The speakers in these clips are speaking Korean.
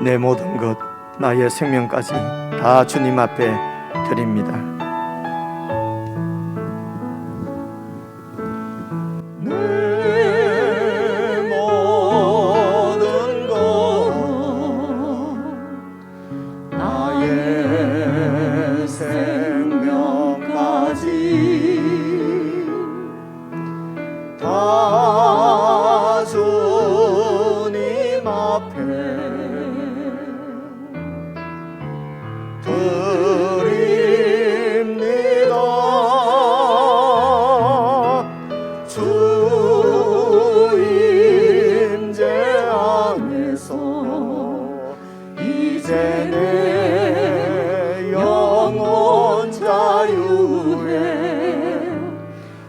내 모든 것, 나의 생명까지 다 주님 앞에 드립니다. 내 모든 것, 나의 생명까지 다 주님 앞에 드립니다. 주 임재 안에서 이제 내 영혼 자유에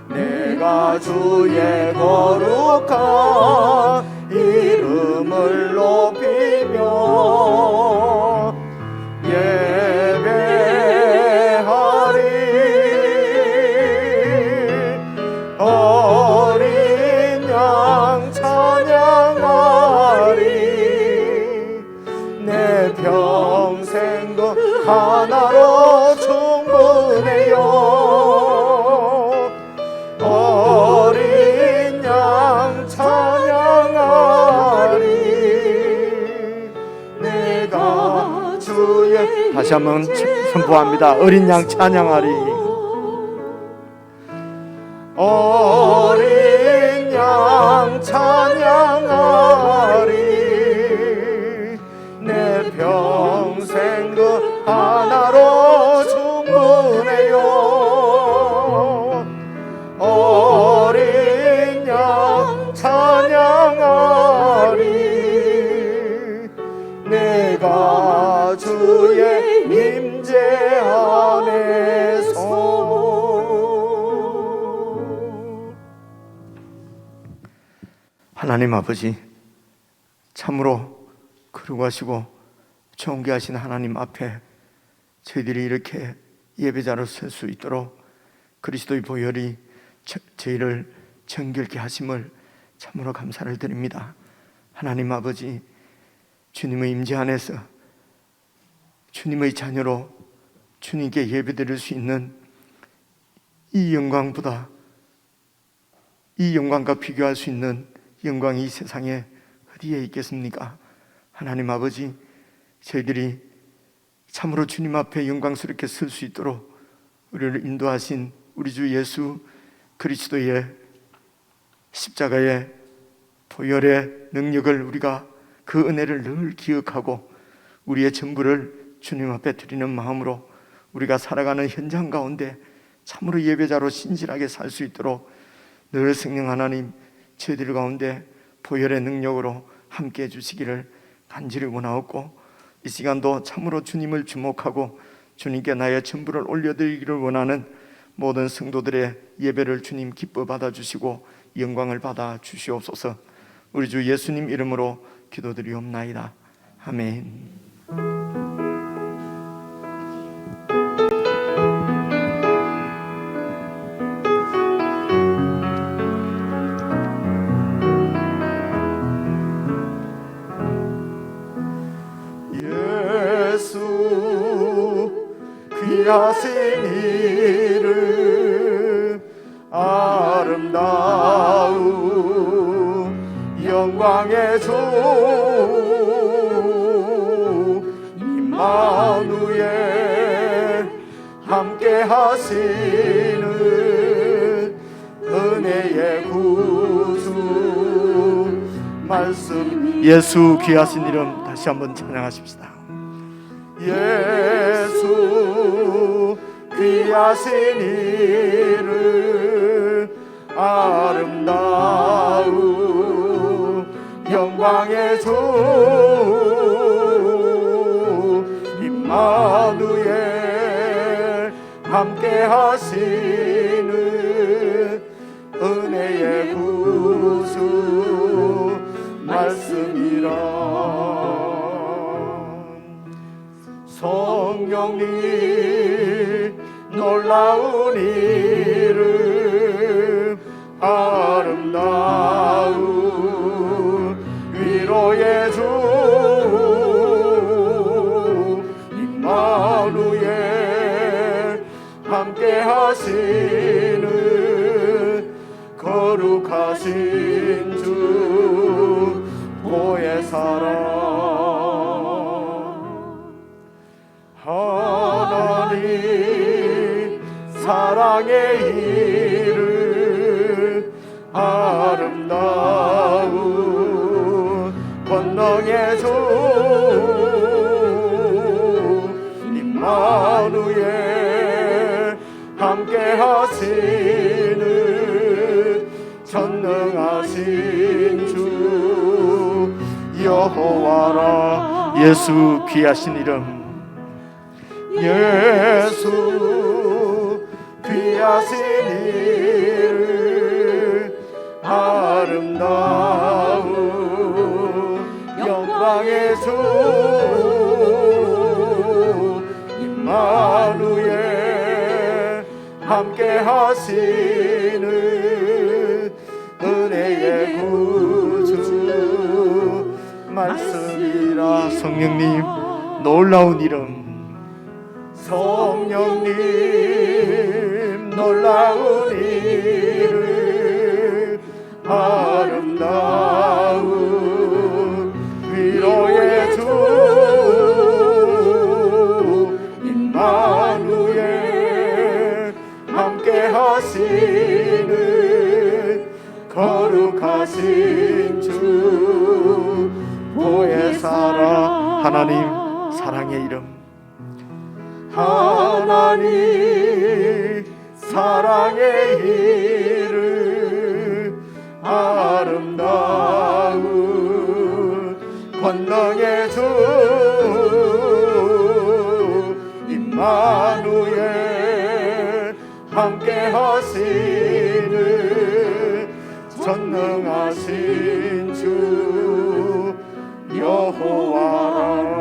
내가 주의 거룩한 이름을 높이며 예배하리. 어린 양 찬양하리. 내 평생 그 하나로 충분해요. 어린 양 찬양하리. 내가 주의, 다시 한번 선포합니다. 어린 양 찬양하리. 어린 양 찬양하리. 내 평생 그 하나로 충분해요. 어린 양 찬양하리. 내가 주의 임재 안에서. 하나님 아버지, 참으로 거룩하시고 존귀하신 하나님 앞에 저희들이 이렇게 예배자로 설 수 있도록 그리스도의 보혈이 저희를 정결케 하심을 참으로 감사를 드립니다. 하나님 아버지, 주님의 임재 안에서 주님의 자녀로 주님께 예배드릴 수 있는 이 영광보다, 이 영광과 비교할 수 있는 영광이 이 세상에 어디에 있겠습니까? 하나님 아버지, 저희들이 참으로 주님 앞에 영광스럽게 설 수 있도록 우리를 인도하신 우리 주 예수 그리스도의 십자가의 보혈의 능력을, 우리가 그 은혜를 늘 기억하고 우리의 전부를 주님 앞에 드리는 마음으로 우리가 살아가는 현장 가운데 참으로 예배자로 신실하게 살 수 있도록 늘 성령 하나님 저희들 가운데 보혈의 능력으로 함께 해주시기를 간절히 원하옵고, 이 시간도 참으로 주님을 주목하고 주님께 나의 전부를 올려드리기를 원하는 모든 성도들의 예배를 주님 기뻐 받아주시고 영광을 받아 주시옵소서. 우리 주 예수님 이름으로 기도드리옵나이다. 아멘. 귀하신 이름 아름다운 영광의 주 임마누엘 함께 하시는 은혜의 구주 말씀. 예수 귀하신 이름 다시 한번 찬양하십시다. 예수 귀하신 이름 아름다운 영광의 주 임마누엘 함께 하시는 은혜의 구주 말씀이라. 성령님 놀라운 이름 아름다운 위로의 주 주 보혜사라. 하나님 사랑의 이름 아름다운 권능의 주 임마누엘 함께 하시는 전능하신 주 여호와라. 예수 귀하신 이름, 예수 귀하신 이름 아름다운 영광의 주 임마누엘 함께 하시는 은혜의 구주 말씀이라. 성령님 놀라운 이름, 성령님 놀라운 이름 아름다운 위로의 주 임마누엘 함께 하시는 거룩하신 주 보혜사라. 하나님 사랑의 이름, 하나님 사랑의 이름 아름다운 권능의 주 임마누엘 함께 하시는 전능하신 주 여호와라.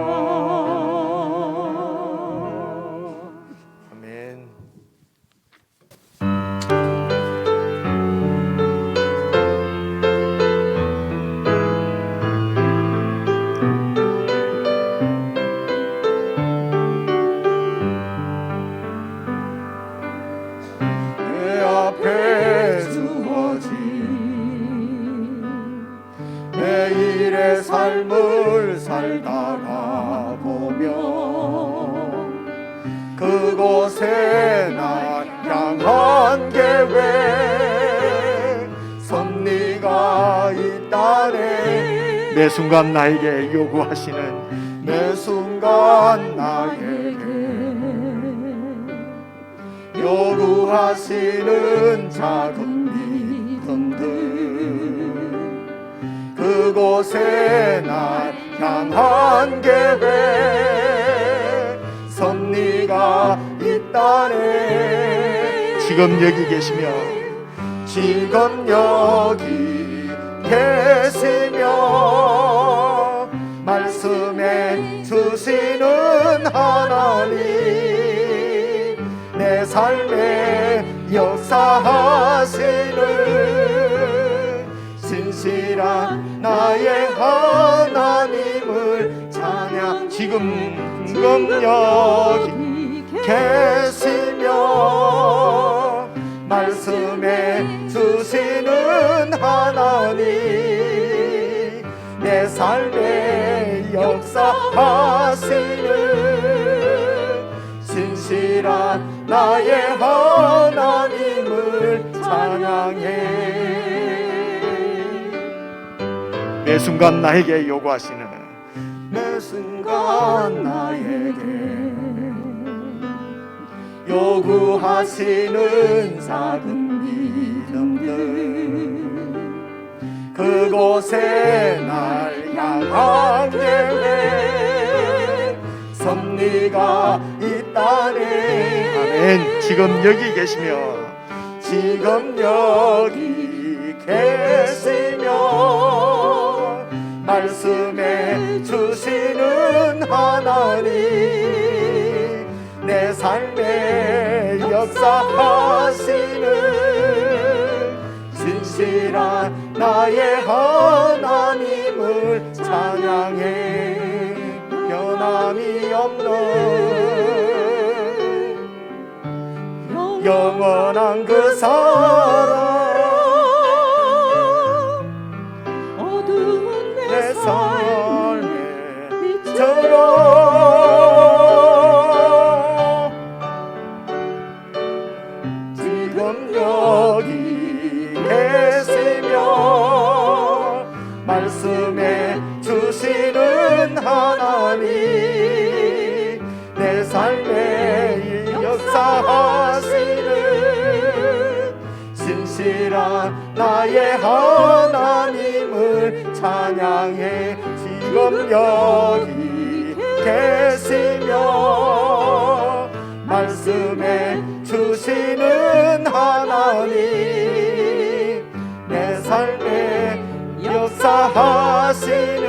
매일의 삶을 살다가 보면 그곳에 나 향한 계획 섭리가 있다네. 매 순간 나에게 요구하시는, 매 순간 나에게 요구하시는 작은 믿음들, 그곳에 날 향한 계획 섭리가 있다네. 지금 여기 계시며, 지금 여기 계시며 말씀해 주시는 하나님, 내 삶에 역사하시는 신실한 나의 하나님을 찬양. 지금 여기 계시며 말씀해 주시는 하나님, 내 삶에 역사하시는 신실한 나의 하나님을 찬양해. 매 순간 나에게 요구하시는, 매 순간 나에게 요구하시는 작은 믿음들, 그곳에 날 향한 계획 섭리가 있다네. 아멘. 지금 여기 계시며, 지금 여기 계시며 말씀해 주시는 하나님, 내 삶에 역사하시는 진실한 나의 하나님을 찬양해. 변함이 없는 영원한 그 사랑 말씀해 주시는 하나님, 내 삶에 역사하시는 신실한 나의 하나님을 찬양해. 지금 여기 계시며 말씀해 주시는 하나님, 내 삶에 역사하시는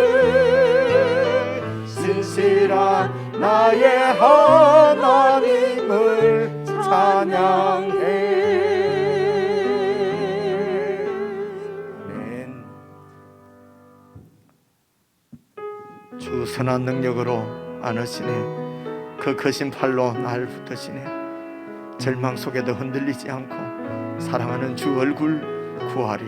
신실한 나의 하나님을 찬양해. 주 선한 능력으로 안으시네. 그 거신 팔로 날 붙드시네. 절망 속에도 흔들리지 않고 사랑하는 주 얼굴 구하리.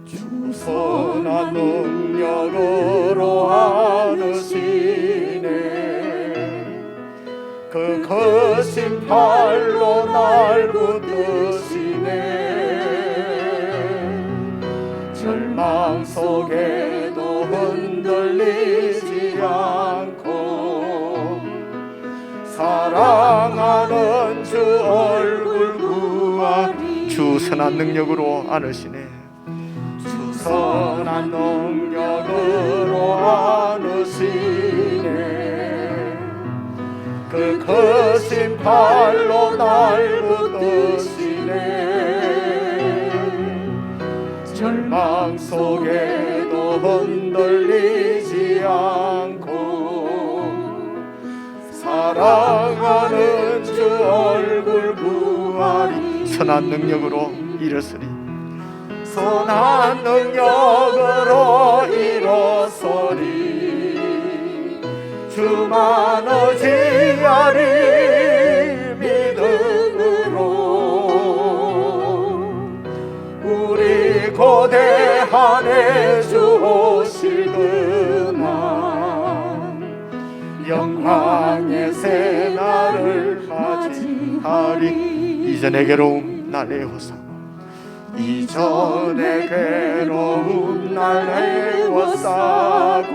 주 선한 능력으로 안으시네. 그 거신 팔로 날 붙드시네. 절망 속에도 흔들리지 않고 사랑하는 주 얼굴 구하리. 주 선한 능력으로 안으시네. 주 선한 능력으로 안으시네. 그 거신 팔로 날 붙드시네. 절망 속에도 흔들리지 않고 사랑하는 주 얼굴 구하리. 선한 능력으로 일어서리. 선한 능력으로 일어서리. 주만 의지하리. 믿음으로 우리 고대한 주 오실 그날 영광의 새날을 맞이하리. 이전의 괴로움 날 애워싸고 이전의 괴로움 날 애워싸고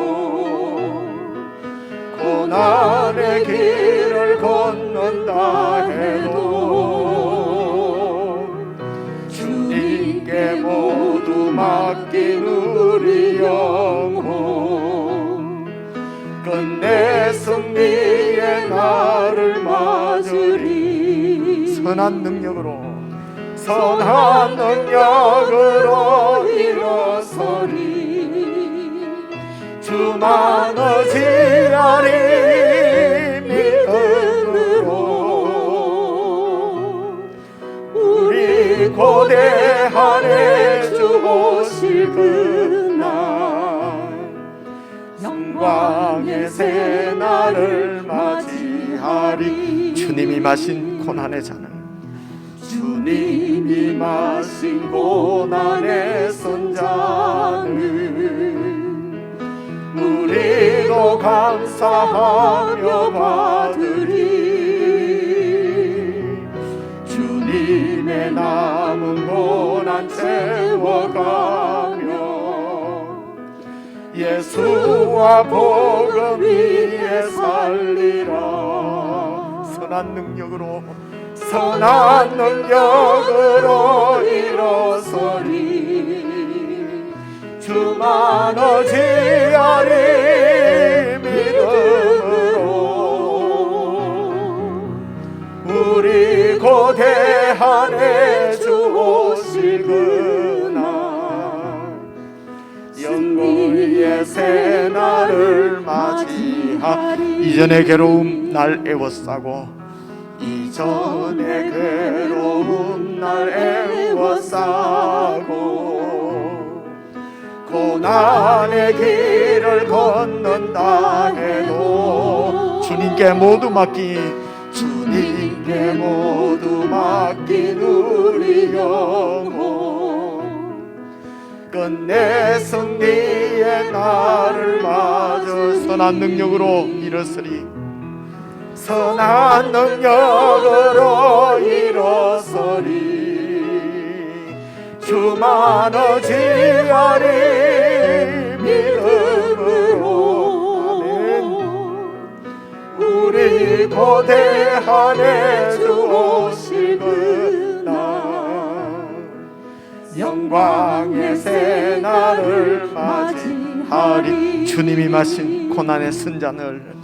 고난의 길을 걷는다 해도 주님께 모두 맡긴 우리 영혼 끝내 승리의 날을 맞으리. 선한 능력으로 선한 능력으로 일어서리. 주만 의지하리. 믿음으로 우리 고대한 주 오실 그날 영광의 새날을 맞이하리. 주님이 마신 고난의 잔을 주님이 마신 고난의 선잔을 우리도 감사하며 받으리. 주님의 남은 고난 채워가며 예수와 복음 위에 살리라. 선한 능력으로 선한 능력으로 일어서리. 주만 의지하리. 믿음으로 우리 고대한 주 오실 그날 영광의 새날을 맞이하리. 이전의 괴로움 날 애워싸고 이전의 괴로움 날 애워싸고 고난의 길을 걷는다 해도 주님께 모두 맡긴 주님께 모두 맡긴 우리 영혼 끝내 승리의 날을 맞아 선한 능력으로 일어서리. 선한 능력으로 일어서리. 주만 의지하리 믿음으로. 아멘. 우리 고대하네 주 오실 그날 영광의 새날을 맞이하리. 주님이 마신 고난의 쓴잔을,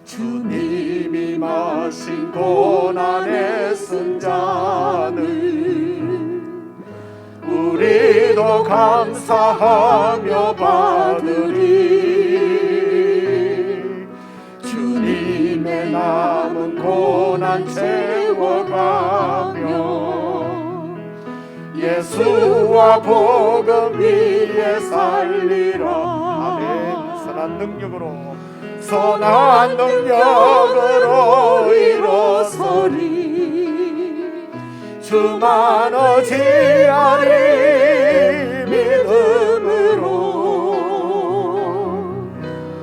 주님이 마신 고난의 쓴잔을 우리도 감사하며 받으리. 주님의 남은 고난 채워가며 예수와 복음 위에 살리라. 아멘. 선한 능력으로, 선한 능력으로 일어서리. 주만 의지하리 믿음으로.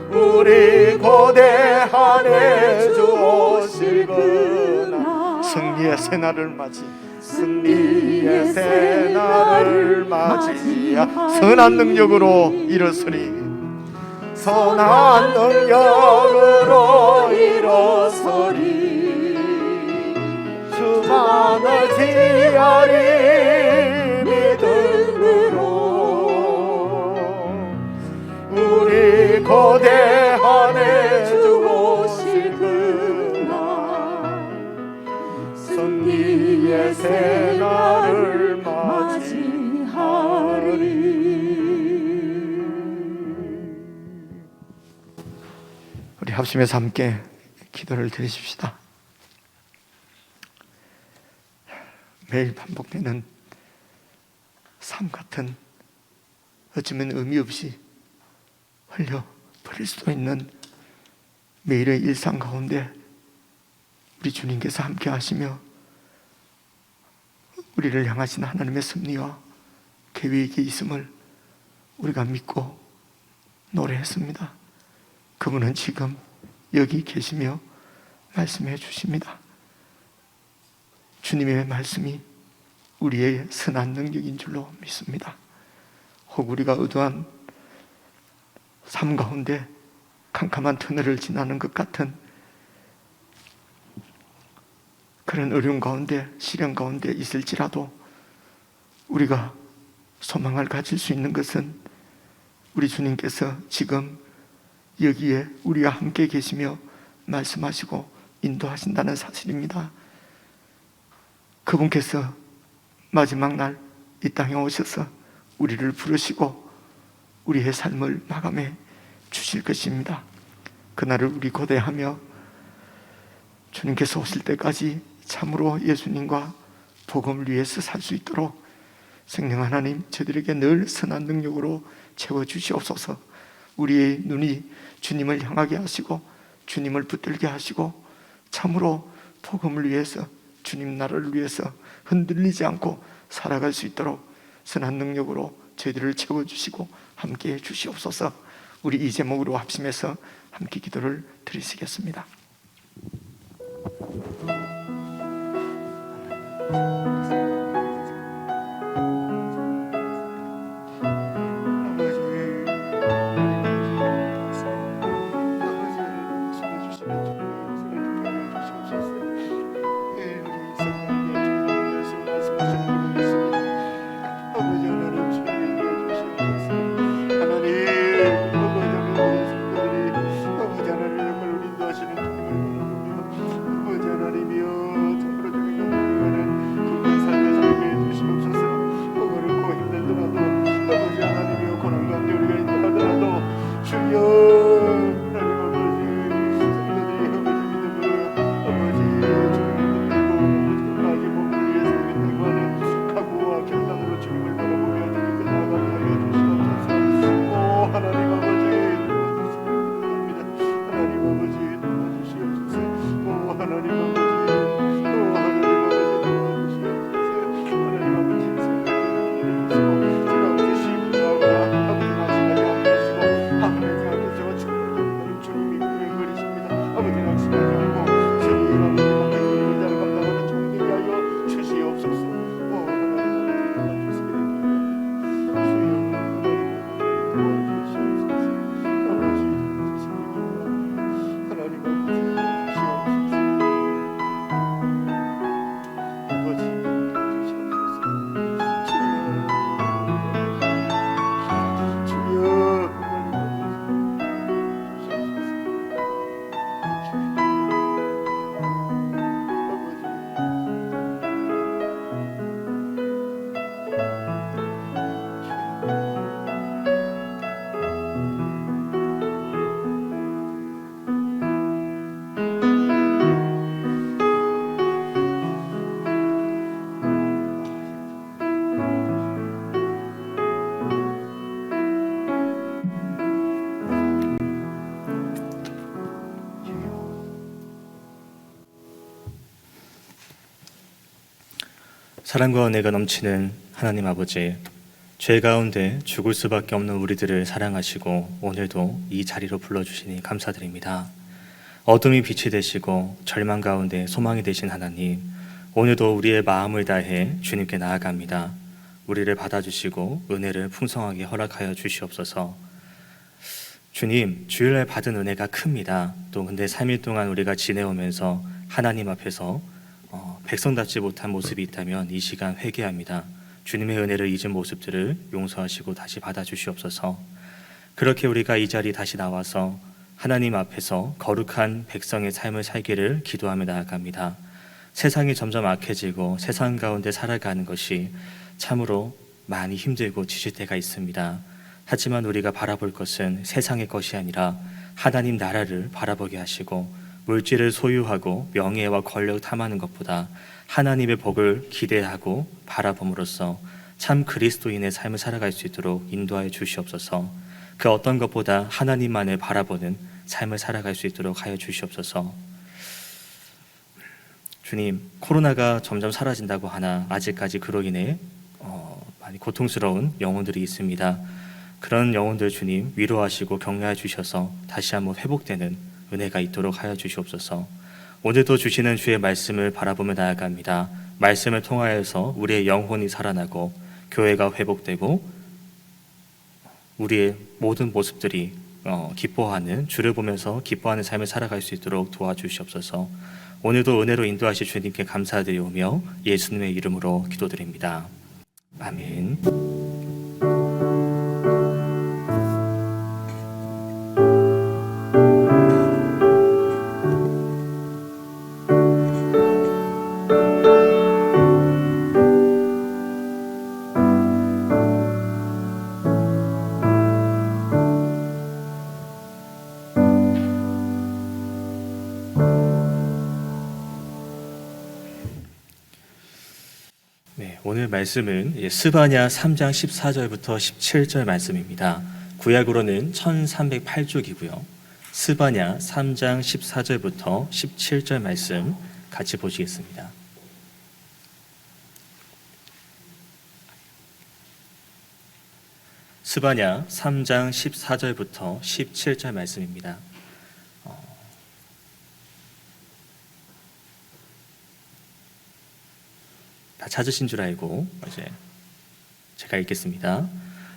우리 고대하네 주 오실 그날 승리의 새날을 맞이, 승리의 새날을 맞이야. 선한 능력으로 일어서리. 선한 능력으로 일어서리. 주만 의지하리 믿음으로. 우리 고대하네 주 오실 그날 승리의 새날을 맞이하리. 우리 합심해서 함께 기도를 드리십시다. 매일 반복되는 삶 같은, 어쩌면 의미 없이 흘려버릴 수도 있는 매일의 일상 가운데 우리 주님께서 함께 하시며 우리를 향하신 하나님의 섭리와 계획이 있음을 우리가 믿고 노래했습니다. 그분은 지금 여기 계시며 말씀해 주십니다. 주님의 말씀이 우리의 선한 능력인 줄로 믿습니다. 혹 우리가 의도한 삶 가운데 캄캄한 터널을 지나는 것 같은 그런 어려움 가운데, 시련 가운데 있을지라도 우리가 소망을 가질 수 있는 것은 우리 주님께서 지금 여기에 우리와 함께 계시며 말씀하시고 인도하신다는 사실입니다. 그분께서 마지막 날 이 땅에 오셔서 우리를 부르시고 우리의 삶을 마감해 주실 것입니다. 그날을 우리 고대하며 주님께서 오실 때까지 참으로 예수님과 복음을 위해서 살 수 있도록 성령 하나님, 저들에게 늘 선한 능력으로 채워주시옵소서. 우리의 눈이 주님을 향하게 하시고 주님을 붙들게 하시고 참으로 복음을 위해서, 주님 나라를 위해서 흔들리지 않고 살아갈 수 있도록 선한 능력으로 저희들을 채워주시고 함께해 주시옵소서. 우리 이 제목으로 합심해서 함께 기도를 드리시겠습니다. 사랑과 은혜가 넘치는 하나님 아버지, 죄 가운데 죽을 수밖에 없는 우리들을 사랑하시고 오늘도 이 자리로 불러주시니 감사드립니다. 어둠이 빛이 되시고 절망 가운데 소망이 되신 하나님, 오늘도 우리의 마음을 다해 주님께 나아갑니다. 우리를 받아주시고 은혜를 풍성하게 허락하여 주시옵소서. 주님, 주일날 받은 은혜가 큽니다. 또 근데 3일 동안 우리가 지내오면서 하나님 앞에서 백성답지 못한 모습이 있다면 이 시간 회개합니다. 주님의 은혜를 잊은 모습들을 용서하시고 다시 받아주시옵소서. 그렇게 우리가 이 자리 다시 나와서 하나님 앞에서 거룩한 백성의 삶을 살기를 기도하며 나아갑니다. 세상이 점점 악해지고 세상 가운데 살아가는 것이 참으로 많이 힘들고 지칠 때가 있습니다. 하지만 우리가 바라볼 것은 세상의 것이 아니라 하나님 나라를 바라보게 하시고, 물질을 소유하고 명예와 권력 탐하는 것보다 하나님의 복을 기대하고 바라봄으로써 참 그리스도인의 삶을 살아갈 수 있도록 인도하여 주시옵소서. 그 어떤 것보다 하나님만을 바라보는 삶을 살아갈 수 있도록 하여 주시옵소서. 주님, 코로나가 점점 사라진다고 하나 아직까지 그로 인해 많이 고통스러운 영혼들이 있습니다. 그런 영혼들 주님 위로하시고 격려해 주셔서 다시 한번 회복되는 은혜가 있도록 하여 주시옵소서. 오늘도 주시는 주의 말씀을 바라보며 나아갑니다. 말씀을 통하여서 우리의 영혼이 살아나고 교회가 회복되고 우리의 모든 모습들이 기뻐하는, 주를 보면서 기뻐하는 삶을 살아갈 수 있도록 도와주시옵소서. 오늘도 은혜로 인도하실 주님께 감사드리오며 예수님의 이름으로 기도드립니다. 아멘. 오늘 말씀은 스바냐 3장 14절부터 17절 말씀입니다. 구약으로는 1308쪽이고요. 스바냐 3장 14절부터 17절 말씀 같이 보시겠습니다. 스바냐 3장 14절부터 17절 말씀입니다. 다 찾으신 줄 알고 이제 제가 읽겠습니다.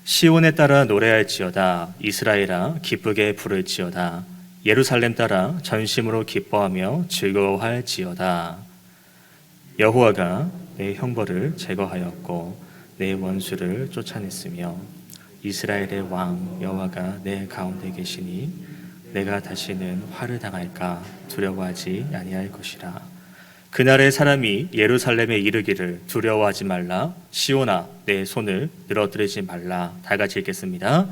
시온에 따라 노래할지어다. 이스라엘아 기쁘게 부를지어다. 예루살렘 따라 전심으로 기뻐하며 즐거워할지어다. 여호와가 내 형벌을 제거하였고 내 원수를 쫓아냈으며 이스라엘의 왕 여호와가 내 가운데 계시니 내가 다시는 화를 당할까 두려워하지 아니할 것이라. 그날의 사람이 예루살렘에 이르기를 두려워하지 말라. 시온아 내 손을 늘어뜨리지 말라. 다 같이 읽겠습니다.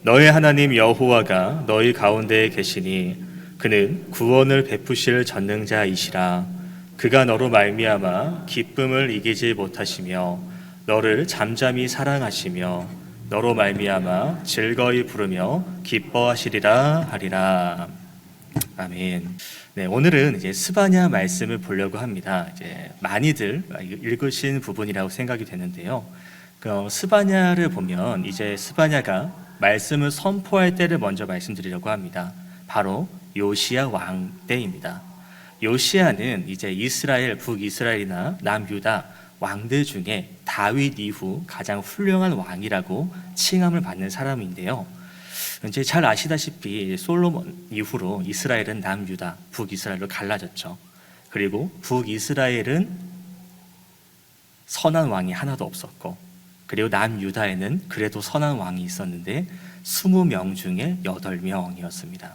너의 하나님 여호와가 너희 가운데에 계시니 그는 구원을 베푸실 전능자이시라. 그가 너로 말미암아 기쁨을 이기지 못하시며 너를 잠잠히 사랑하시며 너로 말미암아 즐거이 부르며 기뻐하시리라 하리라. 아멘. 네, 오늘은 이제 스바냐 말씀을 보려고 합니다. 이제 많이들 읽으신 부분이라고 생각이 되는데요. 스바냐를 보면 이제 스바냐가 말씀을 선포할 때를 먼저 말씀드리려고 합니다. 바로 요시야 왕 때입니다. 요시야는 이제 이스라엘, 북이스라엘이나 남유다 왕들 중에 다윗 이후 가장 훌륭한 왕이라고 칭함을 받는 사람인데요. 이제 잘 아시다시피 솔로몬 이후로 이스라엘은 남유다, 북이스라엘로 갈라졌죠. 그리고 북이스라엘은 선한 왕이 하나도 없었고, 그리고 남유다에는 그래도 선한 왕이 있었는데 20명 중에 8명이었습니다.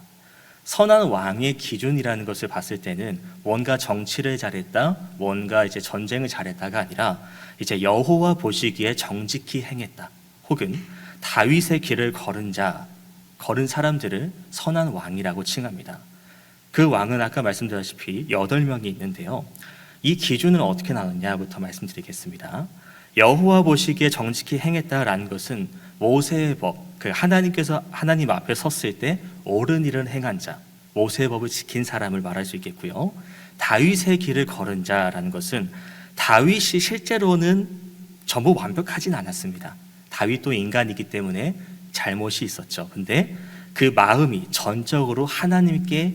선한 왕의 기준이라는 것을 봤을 때는 뭔가 정치를 잘했다, 뭔가 이제 전쟁을 잘했다가 아니라 이제 여호와 보시기에 정직히 행했다, 혹은 다윗의 길을 걸은 사람들을 선한 왕이라고 칭합니다. 그 왕은 아까 말씀드렸다시피 8명이 있는데요. 이 기준은 어떻게 나눴냐부터 말씀드리겠습니다. 여호와 보시기에 정직히 행했다라는 것은 모세의 법, 하나님께서 하나님 앞에 섰을 때 옳은 일을 행한 자, 모세의 법을 지킨 사람을 말할 수 있겠고요. 다윗의 길을 걸은 자라는 것은 다윗이 실제로는 전부 완벽하진 않았습니다. 다윗도 인간이기 때문에 잘못이 있었죠. 근데 그 마음이 전적으로 하나님께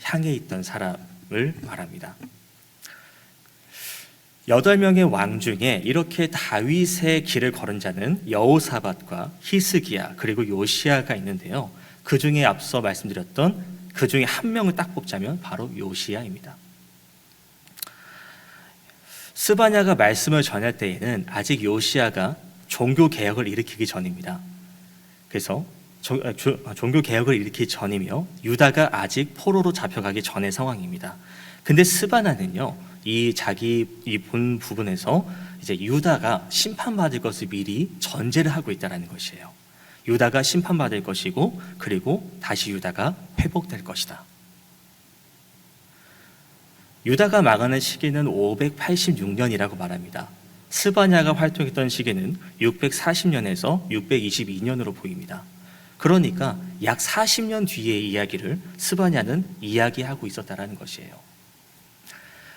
향해 있던 사람을 말합니다. 8명의 왕 중에 이렇게 다윗의 길을 걸은 자는 여호사밧과 히스기야 그리고 요시야가 있는데요. 그 중에 앞서 말씀드렸던 그 중에 한 명을 딱 뽑자면 바로 요시야입니다. 스바냐가 말씀을 전할 때에는 아직 요시야가 종교 개혁을 일으키기 전입니다. 그래서 종교 개혁을 일으키기 전이며 유다가 아직 포로로 잡혀가기 전의 상황입니다. 근데 스바냐는요, 이 본 부분에서 이제 유다가 심판받을 것을 미리 전제를 하고 있다는 것이에요. 유다가 심판받을 것이고, 그리고 다시 유다가 회복될 것이다. 유다가 망하는 시기는 586년이라고 말합니다. 스바냐가 활동했던 시기는 640년에서 622년으로 보입니다. 그러니까 약 40년 뒤의 이야기를 스바냐는 이야기하고 있었다는 것이에요.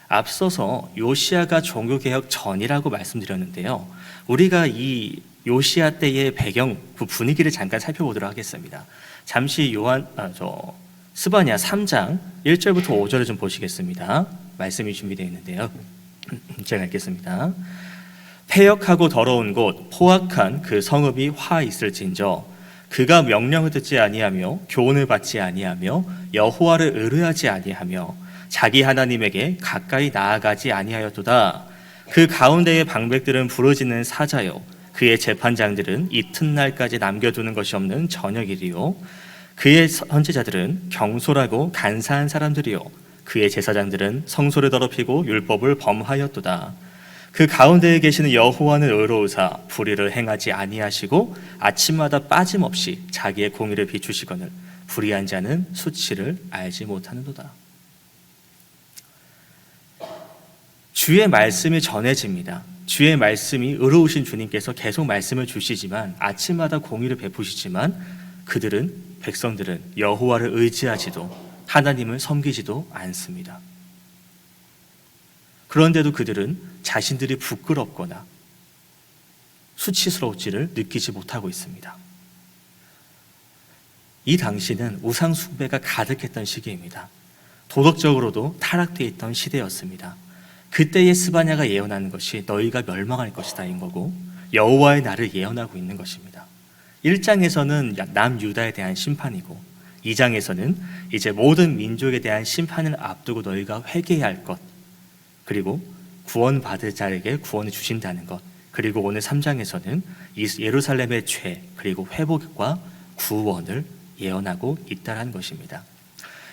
앞서서 요시야가 종교개혁 전이라고 말씀드렸는데요. 우리가 이 요시야 때의 배경, 그 분위기를 잠깐 살펴보도록 하겠습니다. 잠시 스바냐 3장 1절부터 5절을 좀 보시겠습니다. 말씀이 준비되어 있는데요. 제가 읽겠습니다. 패역하고 더러운 곳 포악한 그 성읍이 화 있을진저 그가 명령을 듣지 아니하며 교훈을 받지 아니하며 여호와를 의뢰하지 아니하며 자기 하나님에게 가까이 나아가지 아니하였도다. 그 가운데의 방백들은 부르짖는 사자요 그의 재판장들은 이튿날까지 남겨두는 것이 없는 저녁이리요 그의 선지자들은 경솔하고 간사한 사람들이요 그의 제사장들은 성소를 더럽히고 율법을 범하였도다. 그 가운데에 계시는 여호와는 의로우사 불의를 행하지 아니하시고 아침마다 빠짐없이 자기의 공의를 비추시거늘 불의한 자는 수치를 알지 못하는도다. 주의 말씀이 전해집니다. 주의 말씀이 의로우신 주님께서 계속 말씀을 주시지만 아침마다 공의를 베푸시지만 백성들은 여호와를 의지하지도 하나님을 섬기지도 않습니다. 그런데도 그들은 자신들이 부끄럽거나 수치스러울지를 느끼지 못하고 있습니다. 이 당시는 우상 숭배가 가득했던 시기입니다. 도덕적으로도 타락되어 있던 시대였습니다. 그때의 스바냐가 예언하는 것이 너희가 멸망할 것이다 인 거고 여호와의 날을 예언하고 있는 것입니다. 1장에서는 남유다에 대한 심판이고 2장에서는 이제 모든 민족에 대한 심판을 앞두고 너희가 회개해야 할 것, 그리고 구원받을 자에게 구원을 주신다는 것, 그리고 오늘 3장에서는 예루살렘의 죄 그리고 회복과 구원을 예언하고 있다는 것입니다.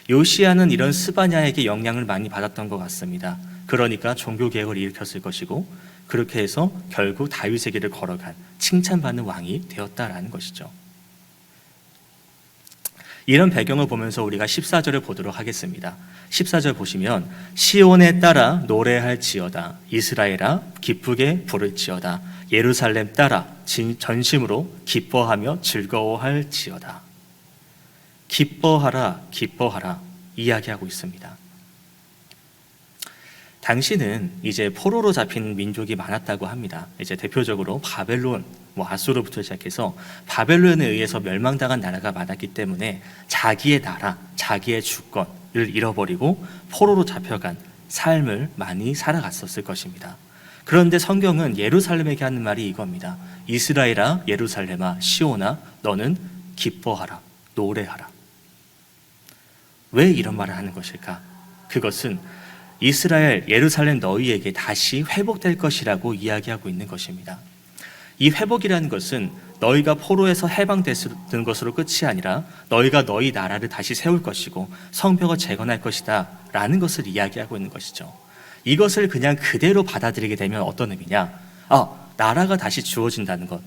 요시야는 이런 스바냐에게 영향을 많이 받았던 것 같습니다. 그러니까 종교개혁을 일으켰을 것이고 그렇게 해서 결국 다윗의 길을 걸어간 칭찬받는 왕이 되었다라는 것이죠. 이런 배경을 보면서 우리가 14절을 보도록 하겠습니다. 14절 보시면 시온에 따라 노래할지어다 이스라엘아 기쁘게 부를지어다 예루살렘 따라 전심으로 기뻐하며 즐거워할지어다. 기뻐하라 기뻐하라 이야기하고 있습니다. 당시는 이제 포로로 잡힌 민족이 많았다고 합니다. 이제 대표적으로 바벨론, 아수르부터 시작해서 바벨론에 의해서 멸망당한 나라가 많았기 때문에 자기의 나라, 자기의 주권을 잃어버리고 포로로 잡혀간 삶을 많이 살아갔었을 것입니다. 그런데 성경은 예루살렘에게 하는 말이 이겁니다. 이스라엘아, 예루살렘아, 시온아, 너는 기뻐하라, 노래하라. 왜 이런 말을 하는 것일까? 그것은 이스라엘, 예루살렘 너희에게 다시 회복될 것이라고 이야기하고 있는 것입니다. 이 회복이라는 것은 너희가 포로에서 해방되는 것으로 끝이 아니라 너희가 너희 나라를 다시 세울 것이고 성벽을 재건할 것이다 라는 것을 이야기하고 있는 것이죠. 이것을 그냥 그대로 받아들이게 되면 어떤 의미냐? 나라가 다시 주어진다는 것,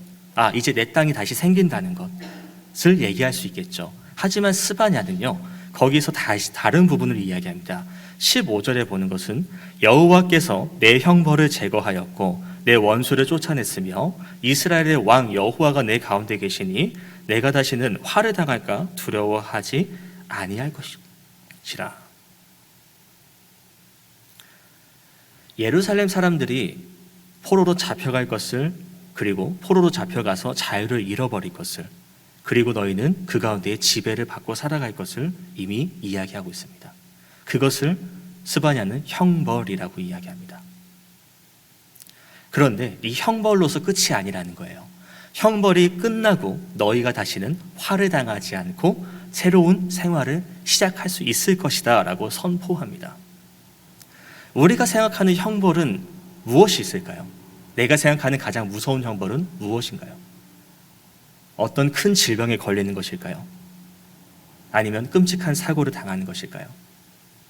이제 내 땅이 다시 생긴다는 것을 얘기할 수 있겠죠. 하지만 스바냐는요, 거기서 다시 다른 부분을 이야기합니다. 15절에 보는 것은 여호와께서 내 형벌을 제거하였고 내 원수를 쫓아냈으며 이스라엘의 왕 여호와가 내 가운데 계시니 내가 다시는 화를 당할까 두려워하지 아니할 것이라. 예루살렘 사람들이 포로로 잡혀갈 것을, 그리고 포로로 잡혀가서 자유를 잃어버릴 것을, 그리고 너희는 그 가운데 지배를 받고 살아갈 것을 이미 이야기하고 있습니다. 그것을 스바냐는 형벌이라고 이야기합니다. 그런데 이 형벌로서 끝이 아니라는 거예요. 형벌이 끝나고 너희가 다시는 화를 당하지 않고 새로운 생활을 시작할 수 있을 것이다 라고 선포합니다. 우리가 생각하는 형벌은 무엇이 있을까요? 내가 생각하는 가장 무서운 형벌은 무엇인가요? 어떤 큰 질병에 걸리는 것일까요? 아니면 끔찍한 사고를 당하는 것일까요?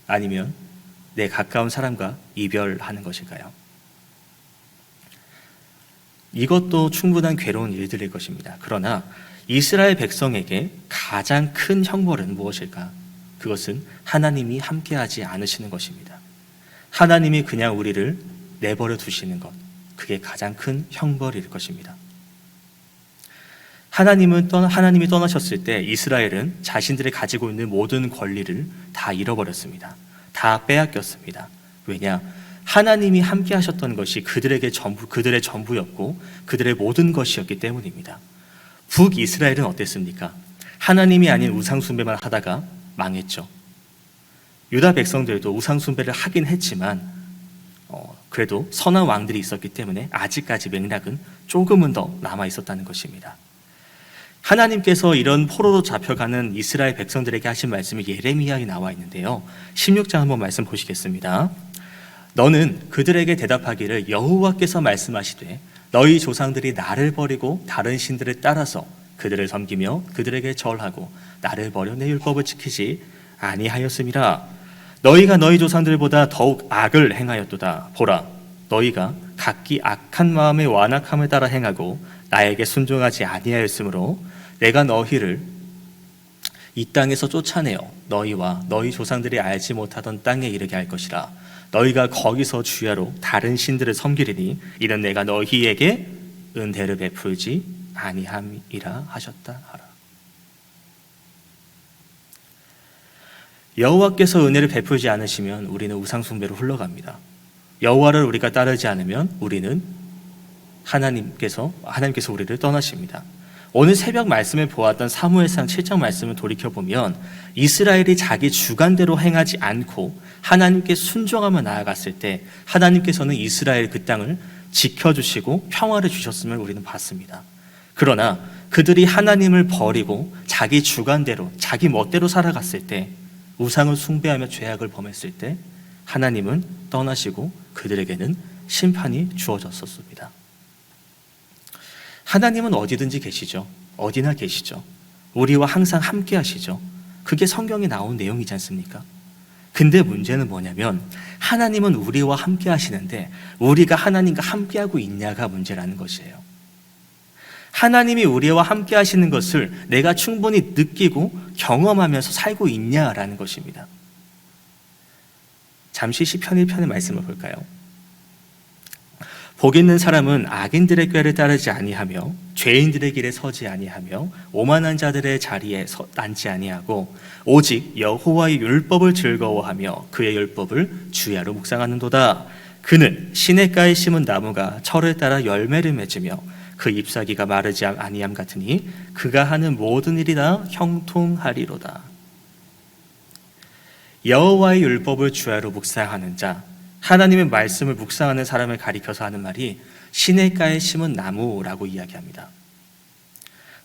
아니면 내 가까운 사람과 이별하는 것일까요? 이것도 충분한 괴로운 일들일 것입니다. 그러나 이스라엘 백성에게 가장 큰 형벌은 무엇일까? 그것은 하나님이 함께하지 않으시는 것입니다. 하나님이 그냥 우리를 내버려 두시는 것, 그게 가장 큰 형벌일 것입니다. 하나님이 떠나셨을 때 이스라엘은 자신들이 가지고 있는 모든 권리를 다 잃어버렸습니다. 다 빼앗겼습니다. 왜냐? 하나님이 함께 하셨던 것이 그들의 전부였고 그들의 모든 것이었기 때문입니다. 북이스라엘은 어땠습니까? 하나님이 아닌 우상숭배만 하다가 망했죠. 유다 백성들도 우상숭배를 하긴 했지만 그래도 선한 왕들이 있었기 때문에 아직까지 맥락은 조금은 더 남아있었다는 것입니다. 하나님께서 이런 포로로 잡혀가는 이스라엘 백성들에게 하신 말씀이 예레미야에 나와 있는데요. 16장 한번 말씀 보시겠습니다. 너는 그들에게 대답하기를 여호와께서 말씀하시되 너희 조상들이 나를 버리고 다른 신들을 따라서 그들을 섬기며 그들에게 절하고 나를 버려 내 율법을 지키지 아니하였음이라. 너희가 너희 조상들보다 더욱 악을 행하였도다. 보라, 너희가 각기 악한 마음의 완악함을 따라 행하고 나에게 순종하지 아니하였으므로 내가 너희를 이 땅에서 쫓아내어 너희와 너희 조상들이 알지 못하던 땅에 이르게 할 것이라. 너희가 거기서 주야로 다른 신들을 섬기리니 이는 내가 너희에게 은혜를 베풀지 아니함이라 하셨다 하라. 여호와께서 은혜를 베풀지 않으시면 우리는 우상숭배로 흘러갑니다. 여호와를 우리가 따르지 않으면 우리는 하나님께서 우리를 떠나십니다. 오늘 새벽 말씀을 보았던 사무엘상 7장 말씀을 돌이켜보면 이스라엘이 자기 주관대로 행하지 않고 하나님께 순종하며 나아갔을 때 하나님께서는 이스라엘 그 땅을 지켜주시고 평화를 주셨음을 우리는 봤습니다. 그러나 그들이 하나님을 버리고 자기 주관대로 자기 멋대로 살아갔을 때, 우상을 숭배하며 죄악을 범했을 때 하나님은 떠나시고 그들에게는 심판이 주어졌었습니다. 하나님은 어디든지 계시죠. 어디나 계시죠. 우리와 항상 함께 하시죠. 그게 성경에 나온 내용이지 않습니까? 근데 문제는 뭐냐면 하나님은 우리와 함께 하시는데 우리가 하나님과 함께 하고 있냐가 문제라는 것이에요. 하나님이 우리와 함께 하시는 것을 내가 충분히 느끼고 경험하면서 살고 있냐라는 것입니다. 잠시 시편 1편의 말씀을 볼까요? 복 있는 사람은 악인들의 꾀를 따르지 아니하며 죄인들의 길에 서지 아니하며 오만한 자들의 자리에 앉지 아니하고 오직 여호와의 율법을 즐거워하며 그의 율법을 주야로 묵상하는도다. 그는 시냇가에 심은 나무가 철을 따라 열매를 맺으며 그 잎사귀가 마르지 아니함 같으니 그가 하는 모든 일이 다 형통하리로다. 여호와의 율법을 주야로 묵상하는 자, 하나님의 말씀을 묵상하는 사람을 가리켜서 하는 말이 시냇가에 심은 나무라고 이야기합니다.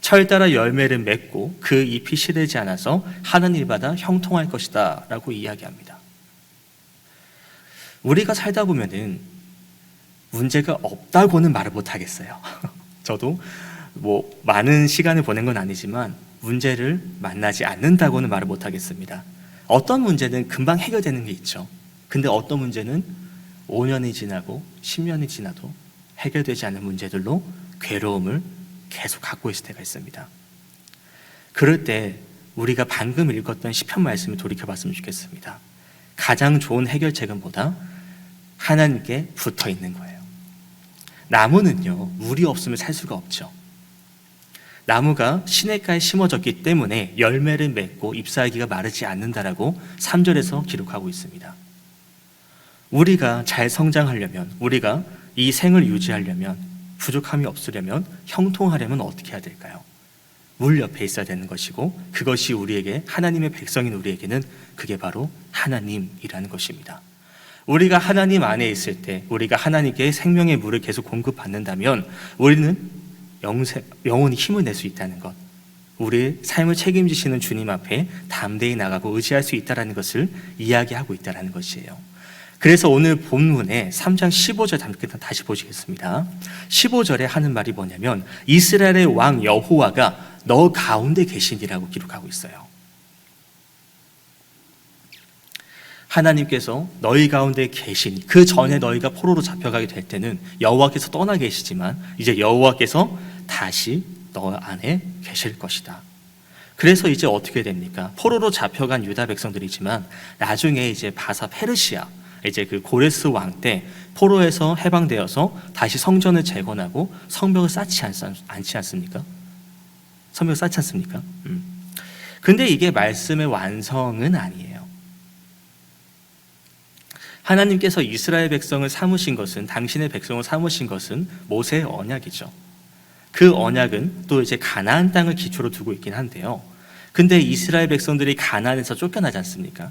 철 따라 열매를 맺고 그 잎이 시들지 않아서 하는 일마다 형통할 것이다 라고 이야기합니다. 우리가 살다 보면은 문제가 없다고는 말을 못하겠어요. 저도 많은 시간을 보낸 건 아니지만 문제를 만나지 않는다고는 말을 못하겠습니다. 어떤 문제는 금방 해결되는 게 있죠. 근데 어떤 문제는 5년이 지나고 10년이 지나도 해결되지 않은 문제들로 괴로움을 계속 갖고 있을 때가 있습니다. 그럴 때 우리가 방금 읽었던 시편 말씀을 돌이켜봤으면 좋겠습니다. 가장 좋은 해결책은 뭐다? 하나님께 붙어 있는 거예요. 나무는요, 물이 없으면 살 수가 없죠. 나무가 시냇가에 심어졌기 때문에 열매를 맺고 잎사귀가 마르지 않는다라고 3절에서 기록하고 있습니다. 우리가 잘 성장하려면, 우리가 이 생을 유지하려면, 부족함이 없으려면, 형통하려면 어떻게 해야 될까요? 물 옆에 있어야 되는 것이고, 그것이 우리에게, 하나님의 백성인 우리에게는 그게 바로 하나님이라는 것입니다. 우리가 하나님 안에 있을 때, 우리가 하나님께 생명의 물을 계속 공급받는다면 우리는 영원히 힘을 낼 수 있다는 것, 우리의 삶을 책임지시는 주님 앞에 담대히 나가고 의지할 수 있다는 것을 이야기하고 있다는 것이에요. 그래서 오늘 본문에 3장 15절 다시 보시겠습니다. 15절에 하는 말이 뭐냐면 이스라엘의 왕 여호와가 너 가운데 계시니라고 기록하고 있어요. 하나님께서 너희 가운데 계시니, 그 전에 너희가 포로로 잡혀가게 될 때는 여호와께서 떠나 계시지만 이제 여호와께서 다시 너 안에 계실 것이다. 그래서 이제 어떻게 됩니까? 포로로 잡혀간 유다 백성들이지만 나중에 이제 바사 페르시아, 이제 그 고레스 왕 때 포로에서 해방되어서 다시 성전을 재건하고 성벽을 쌓지 않지 않습니까? 성벽을 쌓지 않습니까? 근데 이게 말씀의 완성은 아니에요. 하나님께서 이스라엘 백성을 삼으신 것은, 당신의 백성을 삼으신 것은 모세의 언약이죠. 그 언약은 또 이제 가나안 땅을 기초로 두고 있긴 한데요. 근데 이스라엘 백성들이 가나안에서 쫓겨나지 않습니까?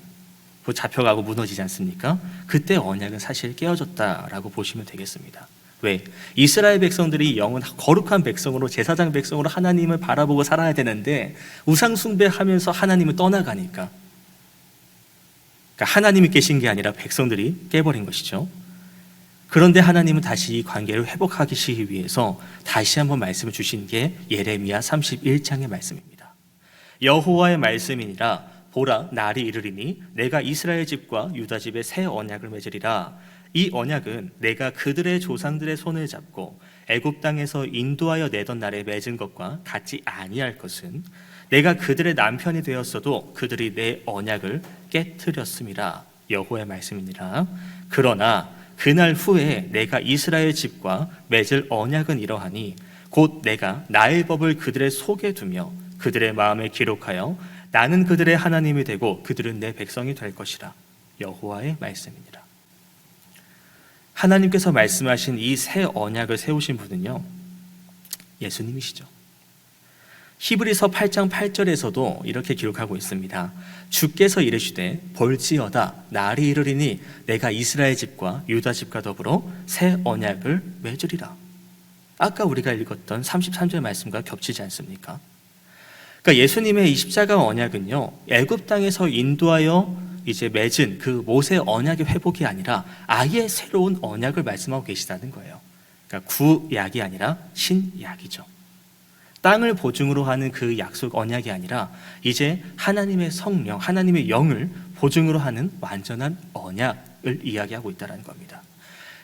잡혀가고 무너지지 않습니까? 그때 언약은 사실 깨어졌다라고 보시면 되겠습니다. 왜? 이스라엘 백성들이 영은 거룩한 백성으로, 제사장 백성으로 하나님을 바라보고 살아야 되는데 우상 숭배하면서 하나님을 떠나가니까, 그러니까 하나님이 깨신 게 아니라 백성들이 깨버린 것이죠. 그런데 하나님은 다시 이 관계를 회복하시기 위해서 다시 한번 말씀을 주신 게 예레미야 31장의 말씀입니다. 여호와의 말씀이니라. 보라, 날이 이르리니 내가 이스라엘 집과 유다 집에 새 언약을 맺으리라. 이 언약은 내가 그들의 조상들의 손을 잡고 애굽 땅에서 인도하여 내던 날에 맺은 것과 같지 아니할 것은, 내가 그들의 남편이 되었어도 그들이 내 언약을 깨트렸음이라. 여호와의 말씀이니라. 그러나 그날 후에 내가 이스라엘 집과 맺을 언약은 이러하니 곧 내가 나의 법을 그들의 속에 두며 그들의 마음에 기록하여 나는 그들의 하나님이 되고 그들은 내 백성이 될 것이라. 여호와의 말씀이니라. 하나님께서 말씀하신 이 새 언약을 세우신 분은요, 예수님이시죠. 히브리서 8장 8절에서도 이렇게 기록하고 있습니다. 주께서 이르시되 볼지어다 날이 이르리니 내가 이스라엘 집과 유다 집과 더불어 새 언약을 맺으리라. 아까 우리가 읽었던 33절 말씀과 겹치지 않습니까? 그러니까 예수님의 이 십자가 언약은요, 애굽 땅에서 인도하여 이제 맺은 그 모세 언약의 회복이 아니라 아예 새로운 언약을 말씀하고 계시다는 거예요. 그러니까 구약이 아니라 신약이죠. 땅을 보증으로 하는 그 약속 언약이 아니라 이제 하나님의 성령, 하나님의 영을 보증으로 하는 완전한 언약을 이야기하고 있다는 겁니다.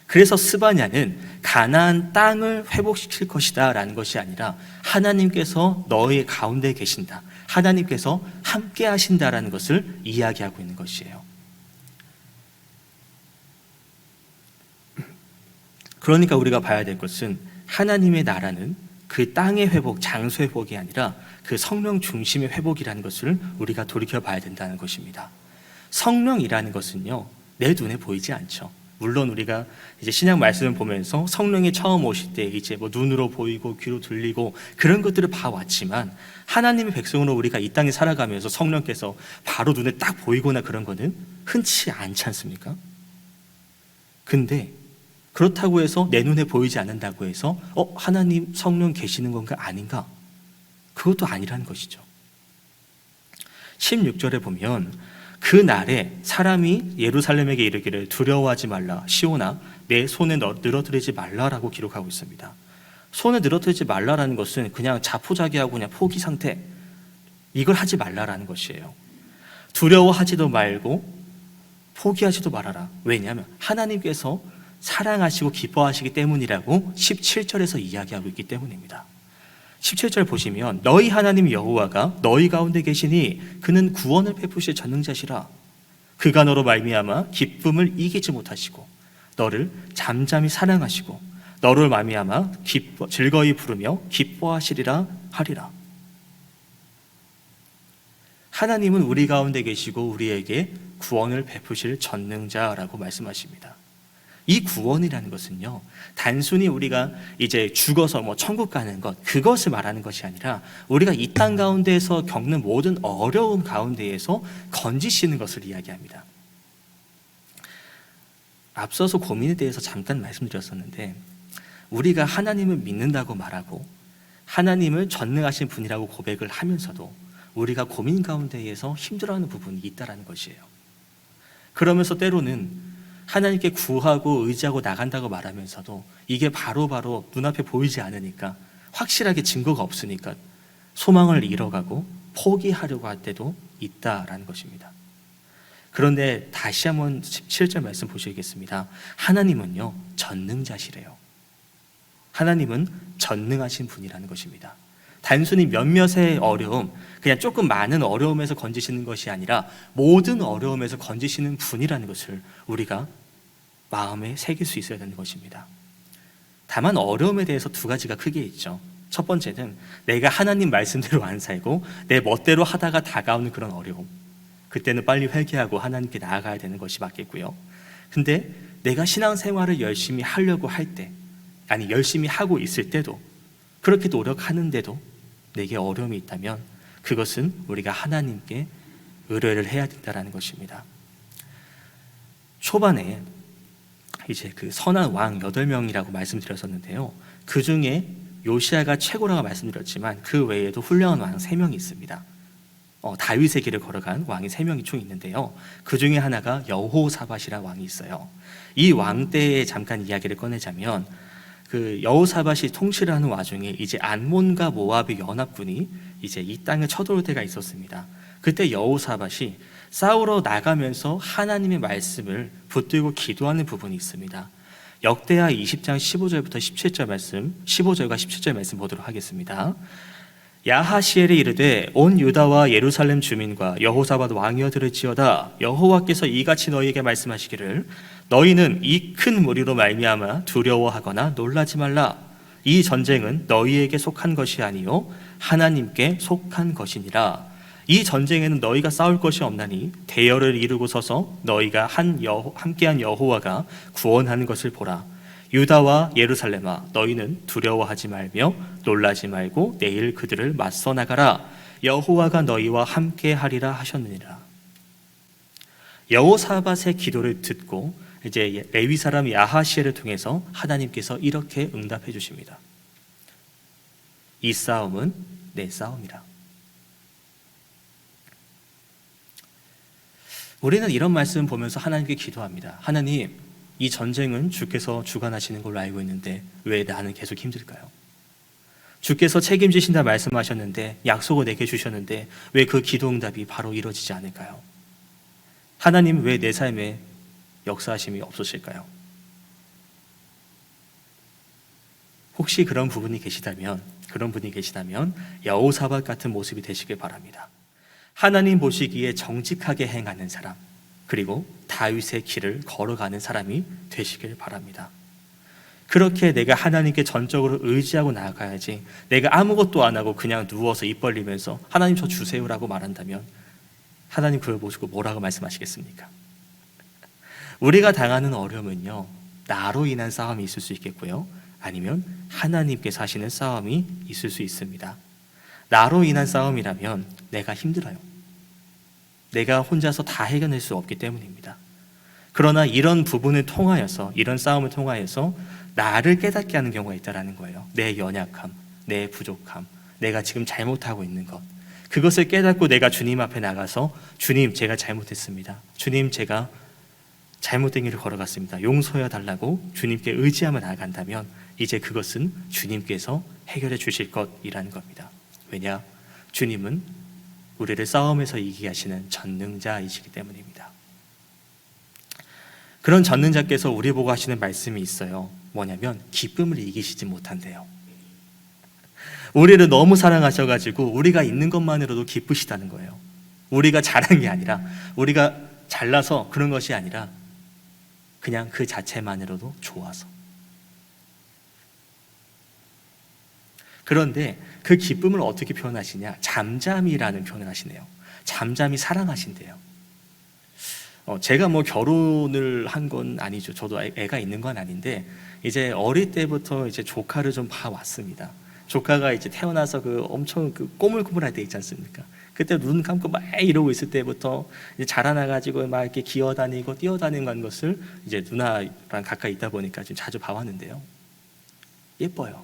그래서 스바냐는 가나안 땅을 회복시킬 것이다 라는 것이 아니라 하나님께서 너희 가운데 계신다, 하나님께서 함께 하신다라는 것을 이야기하고 있는 것이에요. 그러니까 우리가 봐야 될 것은 하나님의 나라는 그 땅의 회복, 장소 회복이 아니라 그 성령 중심의 회복이라는 것을 우리가 돌이켜 봐야 된다는 것입니다. 성령이라는 것은요, 내 눈에 보이지 않죠. 물론 우리가 이제 신약 말씀을 보면서 성령이 처음 오실 때 이제 뭐 눈으로 보이고 귀로 들리고 그런 것들을 봐왔지만, 하나님의 백성으로 우리가 이 땅에 살아가면서 성령께서 바로 눈에 딱 보이거나 그런 거는 흔치 않지 않습니까? 근데 그렇다고 해서 내 눈에 보이지 않는다고 해서 하나님 성령 계시는 건가 아닌가? 그것도 아니라는 것이죠. 16절에 보면 그 날에 사람이 예루살렘에게 이르기를 두려워하지 말라, 시온아 내 손에 늘어뜨리지 말라라고 기록하고 있습니다. 손에 늘어뜨리지 말라라는 것은 그냥 자포자기하고 그냥 포기 상태, 이걸 하지 말라라는 것이에요. 두려워하지도 말고 포기하지도 말아라. 왜냐하면 하나님께서 사랑하시고 기뻐하시기 때문이라고 17절에서 이야기하고 있기 때문입니다. 17절 보시면 너희 하나님 여호와가 너희 가운데 계시니 그는 구원을 베푸실 전능자시라. 그가 너로 말미암아 기쁨을 이기지 못하시고 너를 잠잠히 사랑하시고 너를 말미암아 즐거이 부르며 기뻐하시리라 하리라. 하나님은 우리 가운데 계시고 우리에게 구원을 베푸실 전능자라고 말씀하십니다. 이 구원이라는 것은요, 단순히 우리가 이제 죽어서 천국 가는 것, 그것을 말하는 것이 아니라 우리가 이 땅 가운데에서 겪는 모든 어려움 가운데에서 건지시는 것을 이야기합니다. 앞서서 고민에 대해서 잠깐 말씀드렸었는데, 우리가 하나님을 믿는다고 말하고 하나님을 전능하신 분이라고 고백을 하면서도 우리가 고민 가운데에서 힘들어하는 부분이 있다는 것이에요. 그러면서 때로는 하나님께 구하고 의지하고 나간다고 말하면서도 이게 바로바로 눈앞에 보이지 않으니까, 확실하게 증거가 없으니까 소망을 잃어가고 포기하려고 할 때도 있다라는 것입니다. 그런데 다시 한번 17절 말씀 보시겠습니다. 하나님은요, 전능자시래요. 하나님은 전능하신 분이라는 것입니다. 단순히 몇몇의 어려움, 그냥 조금 많은 어려움에서 건지시는 것이 아니라 모든 어려움에서 건지시는 분이라는 것을 우리가 마음에 새길 수 있어야 되는 것입니다. 다만 어려움에 대해서 두 가지가 크게 있죠. 첫 번째는 내가 하나님 말씀대로 안 살고 내 멋대로 하다가 다가오는 그런 어려움. 그때는 빨리 회개하고 하나님께 나아가야 되는 것이 맞겠고요. 근데 내가 신앙생활을 열심히 하려고 할 때, 아니 열심히 하고 있을 때도, 그렇게 노력하는데도 내게 어려움이 있다면 그것은 우리가 하나님께 의뢰를 해야 된다는 것입니다. 초반에 이제 그 선한 왕 8명이라고 말씀드렸었는데요. 그 중에 요시야가 최고라고 말씀드렸지만 그 외에도 훌륭한 왕 3명이 있습니다. 다윗의 길을 걸어간 왕이 3명이 총 있는데요. 그 중에 하나가 여호사밧이라는 왕이 있어요. 이 왕 때의 잠깐 이야기를 꺼내자면, 그 여호사밧이 통치를 하는 와중에 이제 암몬과 모압의 연합군이 이제 이 땅에 쳐들어올 때가 있었습니다. 그때 여호사밧이 싸우러 나가면서 하나님의 말씀을 붙들고 기도하는 부분이 있습니다. 역대하 20장 15절부터 17절 말씀, 15절과 17절 말씀 보도록 하겠습니다. 야하시엘이 이르되 온 유다와 예루살렘 주민과 여호사밧 왕이여 들을지어다. 여호와께서 이같이 너희에게 말씀하시기를, 너희는 이 큰 무리로 말미암아 두려워하거나 놀라지 말라. 이 전쟁은 너희에게 속한 것이 아니요 하나님께 속한 것이니라. 이 전쟁에는 너희가 싸울 것이 없나니 대열을 이루고 서서 너희가 함께한 여호와가 구원하는 것을 보라. 유다와 예루살렘아, 너희는 두려워하지 말며 놀라지 말고 내일 그들을 맞서 나가라. 여호와가 너희와 함께하리라 하셨느니라. 여호사밧의 기도를 듣고 이제 레위 사람 야하시엘을 통해서 하나님께서 이렇게 응답해 주십니다. 이 싸움은 내 싸움이라. 우리는 이런 말씀 보면서 하나님께 기도합니다. 하나님, 이 전쟁은 주께서 주관하시는 걸로 알고 있는데 왜 나는 계속 힘들까요? 주께서 책임지신다 말씀하셨는데, 약속을 내게 주셨는데 왜 그 기도 응답이 바로 이루어지지 않을까요? 하나님, 왜 내 삶에 역사하심이 없으실까요? 혹시 그런 분이 계시다면 여호사밧 같은 모습이 되시길 바랍니다. 하나님 보시기에 정직하게 행하는 사람, 그리고 다윗의 길을 걸어가는 사람이 되시길 바랍니다. 그렇게 내가 하나님께 전적으로 의지하고 나아가야지, 내가 아무것도 안 하고 그냥 누워서 입 벌리면서 하나님 저 주세요라고 말한다면 하나님 그걸 보시고 뭐라고 말씀하시겠습니까? 우리가 당하는 어려움은요, 나로 인한 싸움이 있을 수 있겠고요, 아니면 하나님께서 하시는 싸움이 있을 수 있습니다. 나로 인한 싸움이라면 내가 힘들어요. 내가 혼자서 다 해결할 수 없기 때문입니다. 그러나 이런 부분을 통하여서, 이런 싸움을 통하여서 나를 깨닫게 하는 경우가 있다는 거예요. 내 연약함, 내 부족함, 내가 지금 잘못하고 있는 것, 그것을 깨닫고 내가 주님 앞에 나가서, 주님 제가 잘못했습니다. 주님 제가 잘못된 길을 걸어갔습니다. 용서해 달라고 주님께 의지하며 나아간다면 이제 그것은 주님께서 해결해 주실 것이라는 겁니다. 왜냐? 주님은 우리를 싸움에서 이기게 하시는 전능자이시기 때문입니다. 그런 전능자께서 우리 보고 하시는 말씀이 있어요. 뭐냐면 기쁨을 이기시지 못한대요. 우리를 너무 사랑하셔가지고 우리가 있는 것만으로도 기쁘시다는 거예요. 우리가 잘한 게 아니라, 우리가 잘나서 그런 것이 아니라 그냥 그 자체만으로도 좋아서. 그런데 그 기쁨을 어떻게 표현하시냐? 잠잠이라는 표현을 하시네요. 잠잠히 사랑하신대요. 제가 뭐 결혼을 한 건 아니죠. 저도 애가 있는 건 아닌데 이제 어릴 때부터 이제 조카를 좀 봐왔습니다. 조카가 이제 태어나서 그 엄청 그 꼬물꼬물할 때 있지 않습니까? 그때 눈 감고 막 이러고 있을 때부터 이제 자라나가지고 막 이렇게 기어다니고 뛰어다니는 것을 이제 누나랑 가까이 있다 보니까 좀 자주 봐왔는데요. 예뻐요.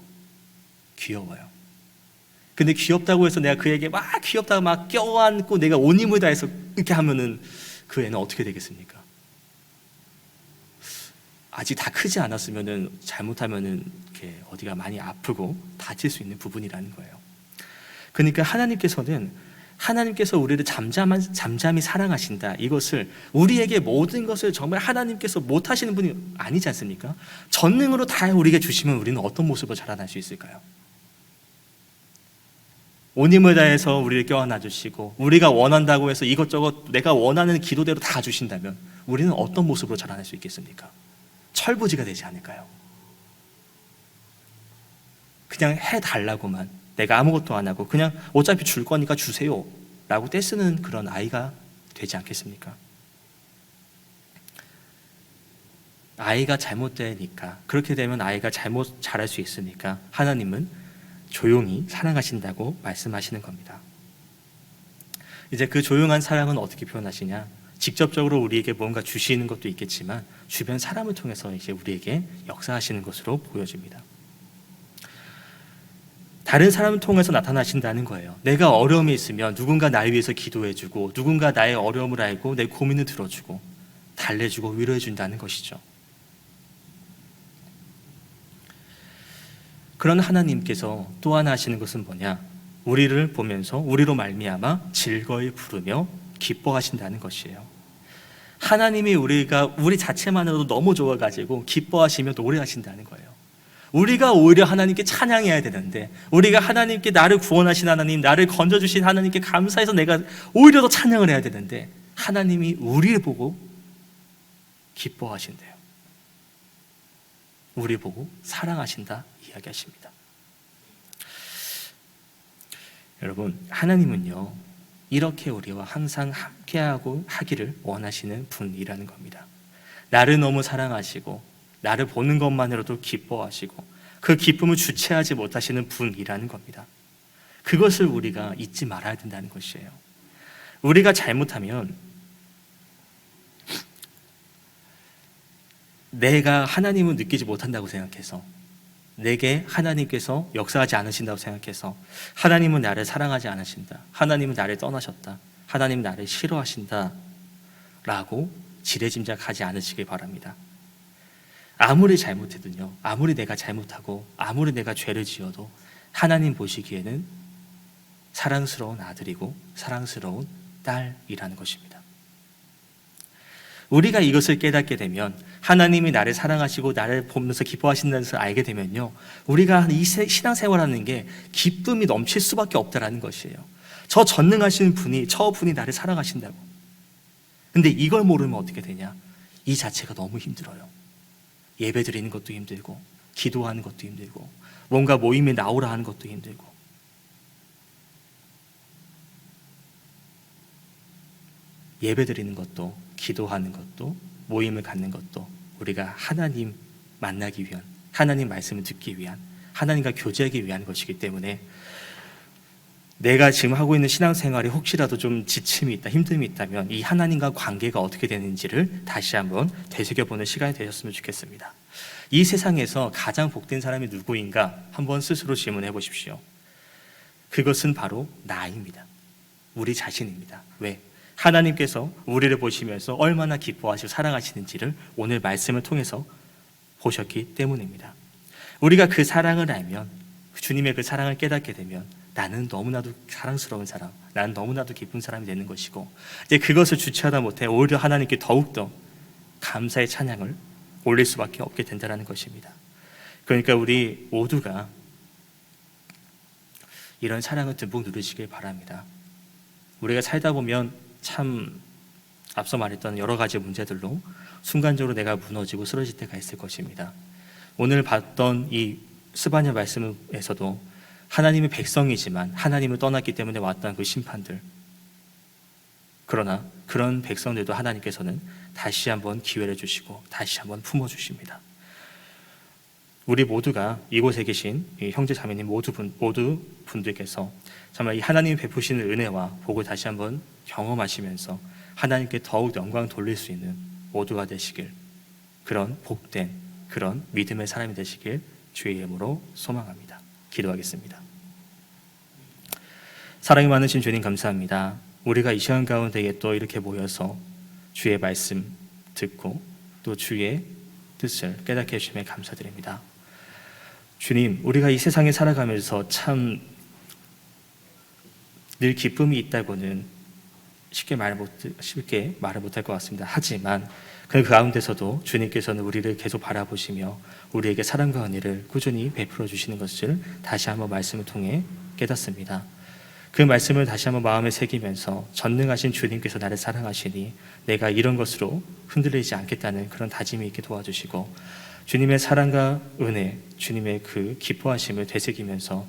귀여워요. 근데 귀엽다고 해서 내가 그에게 막 귀엽다고 막 껴안고 내가 온 힘을 다해서 이렇게 하면은 그 애는 어떻게 되겠습니까? 아직 다 크지 않았으면은 잘못하면은 이렇게 어디가 많이 아프고 다칠 수 있는 부분이라는 거예요. 그러니까 하나님께서 우리를 잠잠히 사랑하신다. 이것을 우리에게 모든 것을 정말 하나님께서 못하시는 분이 아니지 않습니까? 전능으로 다 우리에게 주시면 우리는 어떤 모습으로 자라날 수 있을까요? 온 힘을 다해서 우리를 껴안아 주시고 우리가 원한다고 해서 이것저것 내가 원하는 기도대로 다 주신다면 우리는 어떤 모습으로 자라날 수 있겠습니까? 철부지가 되지 않을까요? 그냥 해달라고만, 내가 아무것도 안 하고 그냥 어차피 줄 거니까 주세요 라고 떼쓰는 그런 아이가 되지 않겠습니까? 아이가 잘못되니까, 그렇게 되면 아이가 잘못 자랄 수 있으니까 하나님은 조용히 사랑하신다고 말씀하시는 겁니다. 이제 그 조용한 사랑은 어떻게 표현하시냐? 직접적으로 우리에게 뭔가 주시는 것도 있겠지만 주변 사람을 통해서 이제 우리에게 역사하시는 것으로 보여집니다. 다른 사람을 통해서 나타나신다는 거예요. 내가 어려움이 있으면 누군가 나를 위해서 기도해주고 누군가 나의 어려움을 알고 내 고민을 들어주고 달래주고 위로해준다는 것이죠. 그런 하나님께서 또 하나 하시는 것은 뭐냐? 우리를 보면서 우리로 말미암아 즐거이 부르며 기뻐하신다는 것이에요. 하나님이 우리 자체만으로도 너무 좋아가지고 기뻐하시며 노래하신다는 거예요. 우리가 오히려 하나님께 찬양해야 되는데, 우리가 하나님께 나를 구원하신 하나님, 나를 건져주신 하나님께 감사해서 내가 오히려 더 찬양을 해야 되는데 하나님이 우리를 보고 기뻐하신대요. 우리 보고 사랑하신다 이야기하십니다. 여러분, 하나님은요 이렇게 우리와 항상 함께하고 하기를 원하시는 분이라는 겁니다. 나를 너무 사랑하시고 나를 보는 것만으로도 기뻐하시고 그 기쁨을 주체하지 못하시는 분이라는 겁니다. 그것을 우리가 잊지 말아야 된다는 것이에요. 우리가 잘못하면 내가 하나님을 느끼지 못한다고 생각해서, 내게 하나님께서 역사하지 않으신다고 생각해서, 하나님은 나를 사랑하지 않으신다, 하나님은 나를 떠나셨다, 하나님은 나를 싫어하신다 라고 지레짐작하지 않으시길 바랍니다. 아무리 잘못해도요, 아무리 내가 잘못하고 아무리 내가 죄를 지어도 하나님 보시기에는 사랑스러운 아들이고 사랑스러운 딸이라는 것입니다. 우리가 이것을 깨닫게 되면, 하나님이 나를 사랑하시고 나를 보면서 기뻐하신다는 것을 알게 되면요, 우리가 이 신앙생활하는 게 기쁨이 넘칠 수밖에 없다는 것이에요. 저 전능하신 분이, 저 분이 나를 사랑하신다고. 근데 이걸 모르면 어떻게 되냐? 이 자체가 너무 힘들어요. 예배 드리는 것도 힘들고, 기도하는 것도 힘들고, 뭔가 모임에 나오라 하는 것도 힘들고. 예배 드리는 것도, 기도하는 것도, 모임을 갖는 것도 우리가 하나님 만나기 위한, 하나님 말씀을 듣기 위한, 하나님과 교제하기 위한 것이기 때문에 내가 지금 하고 있는 신앙생활에 혹시라도 좀 지침이 있다, 힘듦이 있다면 이 하나님과 관계가 어떻게 되는지를 다시 한번 되새겨보는 시간이 되셨으면 좋겠습니다. 이 세상에서 가장 복된 사람이 누구인가 한번 스스로 질문해 보십시오. 그것은 바로 나입니다. 우리 자신입니다. 왜? 하나님께서 우리를 보시면서 얼마나 기뻐하시고 사랑하시는지를 오늘 말씀을 통해서 보셨기 때문입니다. 우리가 그 사랑을 알면, 주님의 그 사랑을 깨닫게 되면 나는 너무나도 사랑스러운 사람, 나는 너무나도 기쁜 사람이 되는 것이고, 이제 그것을 주체하다 못해 오히려 하나님께 더욱더 감사의 찬양을 올릴 수밖에 없게 된다는 것입니다. 그러니까 우리 모두가 이런 사랑을 듬뿍 누리시길 바랍니다. 우리가 살다 보면 참 앞서 말했던 여러 가지 문제들로 순간적으로 내가 무너지고 쓰러질 때가 있을 것입니다. 오늘 봤던 이 스바냐 말씀에서도 하나님의 백성이지만 하나님을 떠났기 때문에 왔던 그 심판들, 그러나 그런 백성들도 하나님께서는 다시 한번 기회를 주시고 다시 한번 품어주십니다. 우리 모두가 이곳에 계신 형제 자매님 모두 분들께서 정말 이 하나님이 베푸시는 은혜와 복을 다시 한번 경험하시면서 하나님께 더욱 영광 돌릴 수 있는 모두가 되시길, 그런 복된 그런 믿음의 사람이 되시길 주의 이름으로 소망합니다. 기도하겠습니다. 사랑이 많으신 주님 감사합니다. 우리가 이 시간 가운데에 또 이렇게 모여서 주의 말씀 듣고 또 주의 뜻을 깨닫게 해주심에 감사드립니다. 주님, 우리가 이 세상에 살아가면서 참 늘 기쁨이 있다고는 쉽게 말을 못할 것 같습니다. 하지만 그 가운데서도 주님께서는 우리를 계속 바라보시며 우리에게 사랑과 은혜를 꾸준히 베풀어 주시는 것을 다시 한번 말씀을 통해 깨닫습니다. 그 말씀을 다시 한번 마음에 새기면서 전능하신 주님께서 나를 사랑하시니 내가 이런 것으로 흔들리지 않겠다는 그런 다짐이 있게 도와주시고, 주님의 사랑과 은혜, 주님의 그 기뻐하심을 되새기면서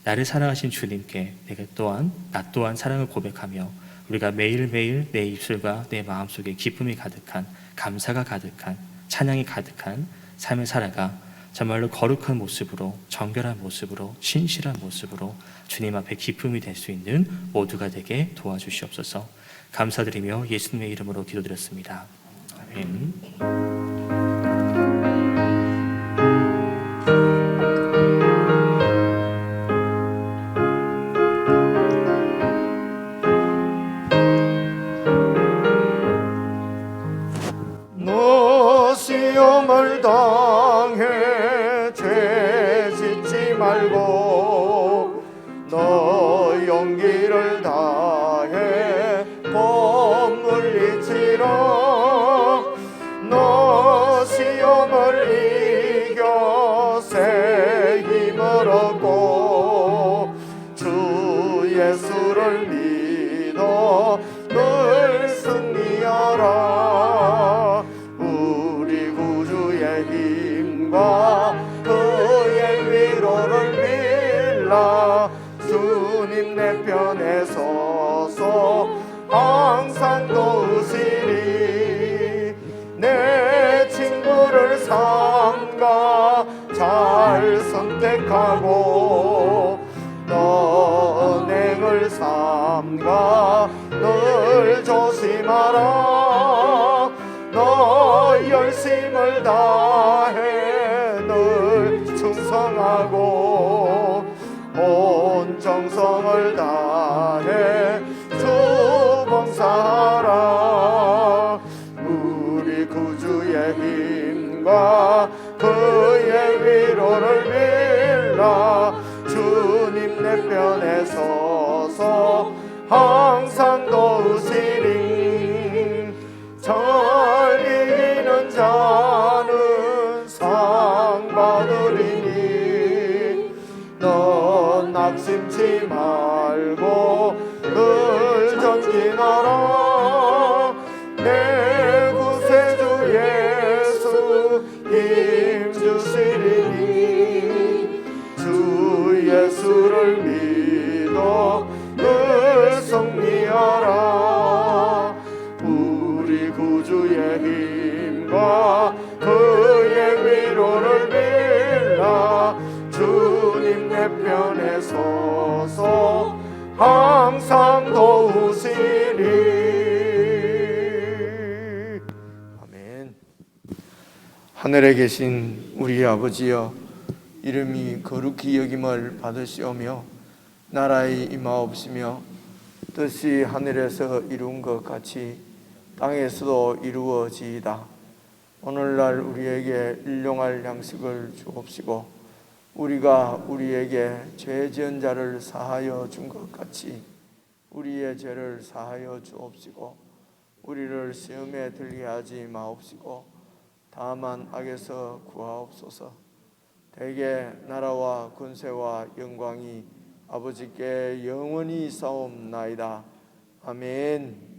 나를 사랑하신 주님께 나 또한 사랑을 고백하며 우리가 매일매일 내 입술과 내 마음속에 기쁨이 가득한, 감사가 가득한, 찬양이 가득한 삶을 살아가 정말로 거룩한 모습으로, 정결한 모습으로, 신실한 모습으로 주님 앞에 기쁨이 될 수 있는 모두가 되게 도와주시옵소서. 감사드리며 예수님의 이름으로 기도드렸습니다. 아멘. 너 시험을 당해 죄 짓지 말고 너 용기를 다해 법 물리치라. 너 시험을 이겨 새 힘을 얻고 주 예수를 믿어 늘 승리하라. 우리 구주의 힘과 그의 위로를 빌라. 주님 내 편에 서서 항상 도우시리. 내 친구를 삼가 잘 선택하고 너 은행을 삼가 늘 조심하라. 너 열심을 다해 늘 충성하고 온 정성을 다해 주 봉사하라. 우리 구주의 힘과 그의 위로를 빌라. 주님 내 편에 서서 항상 도우시리. 잘 이기는 자는 상 받으리니 넌 낙심치 말고 늘 전진하라. 내 구세주 예수 힘 주시리니 주 예수를 믿어 늘 승리하라. 우리 구주의 힘과 그의 위로를 빌라. 주님 내 편에 서서 항상 도우시리. 아멘. 하늘에 계신 우리 아버지여, 이름이 거룩히 여김을 받으시오며 나라의 임하옵시며 뜻이 하늘에서 이룬 것 같이 땅에서도 이루어지이다. 오늘날 우리에게 일용할 양식을 주옵시고 우리가 우리에게 죄 지은 자를 사하여 준 것 같이 우리의 죄를 사하여 주옵시고 우리를 시험에 들게 하지 마옵시고 다만 악에서 구하옵소서. 대개 나라와 권세와 영광이 아버지께 영원히 싸움나이다. 아멘.